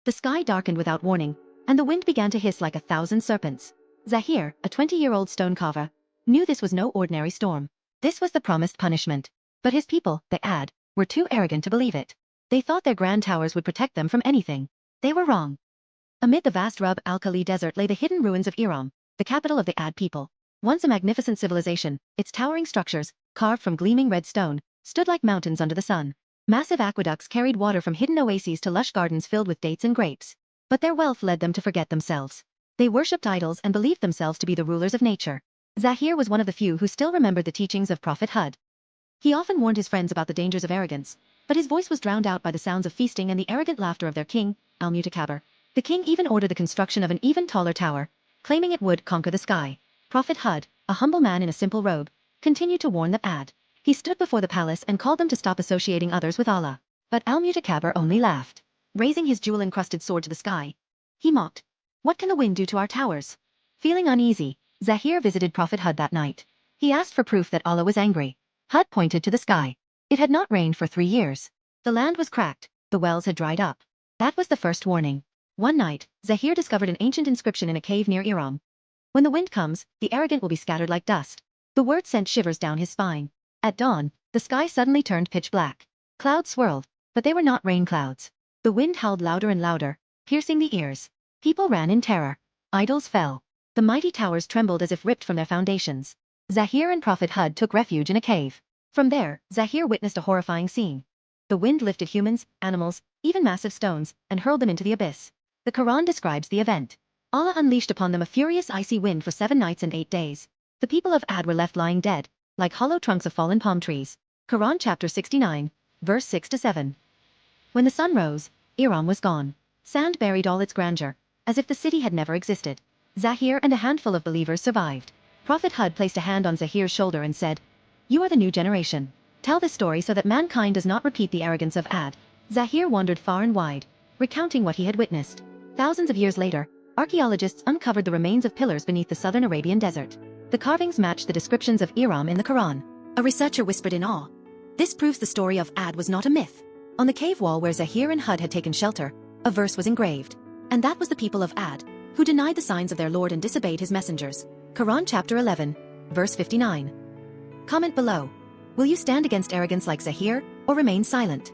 The sky darkened without warning, and the wind began to hiss like 1,000 serpents. Zahir, a 20-year-old stone carver, knew this was no ordinary storm. This was the promised punishment. But his people, the Ad, were too arrogant to believe it. They thought their grand towers would protect them from anything. They were wrong. Amid the vast Al-Khali desert lay the hidden ruins of Iram, the capital of the Ad people. Once a magnificent civilization, its towering structures, carved from gleaming red stone, stood like mountains under the sun. Massive aqueducts carried water from hidden oases to lush gardens filled with dates and grapes. But their wealth led them to forget themselves. They worshipped idols and believed themselves to be the rulers of nature. Zahir was one of the few who still remembered the teachings of Prophet Hud. He often warned his friends about the dangers of arrogance, but his voice was drowned out by the sounds of feasting and the arrogant laughter of their king, al-Mutakabir. The king even ordered the construction of an even taller tower, claiming it would conquer the sky. Prophet Hud, a humble man in a simple robe, continued to warn the Ad. He stood before the palace and called them to stop associating others with Allah. But al-Mutakabir only laughed. Raising his jewel-encrusted sword to the sky, he mocked. "What can the wind do to our towers?" Feeling uneasy, Zahir visited Prophet Hud that night. He asked for proof that Allah was angry. Hud pointed to the sky. It had not rained for 3 years. The land was cracked, the wells had dried up. That was the first warning. One night, Zahir discovered an ancient inscription in a cave near Iram. "When the wind comes, the arrogant will be scattered like dust." The word sent shivers down his spine. At dawn, the sky suddenly turned pitch black. Clouds swirled, but they were not rain clouds. The wind howled louder and louder, piercing the ears. People ran in terror. Idols fell. The mighty towers trembled as if ripped from their foundations. Zahir and Prophet Hud took refuge in a cave. From there, Zahir witnessed a horrifying scene. The wind lifted humans, animals, even massive stones, and hurled them into the abyss. The Quran describes the event. Allah unleashed upon them a furious icy wind for 7 nights and 8 days. The people of Ad were left lying dead, like hollow trunks of fallen palm trees. Quran chapter 69, verse 6-7. When the sun rose, Iram was gone. Sand buried all its grandeur, as if the city had never existed. Zahir and a handful of believers survived. Prophet Hud placed a hand on Zahir's shoulder and said, "You are the new generation. Tell this story so that mankind does not repeat the arrogance of Ad." Zahir wandered far and wide, recounting what he had witnessed. Thousands of years later, archaeologists uncovered the remains of pillars beneath the southern Arabian desert. The carvings matched the descriptions of Iram in the Quran. A researcher whispered in awe, "This proves the story of Ad was not a myth." On the cave wall where Zahir and Hud had taken shelter, a verse was engraved. And that was the people of Ad, who denied the signs of their Lord and disobeyed his messengers. Quran chapter 11, verse 59. Comment below. Will you stand against arrogance like Zahir, or remain silent?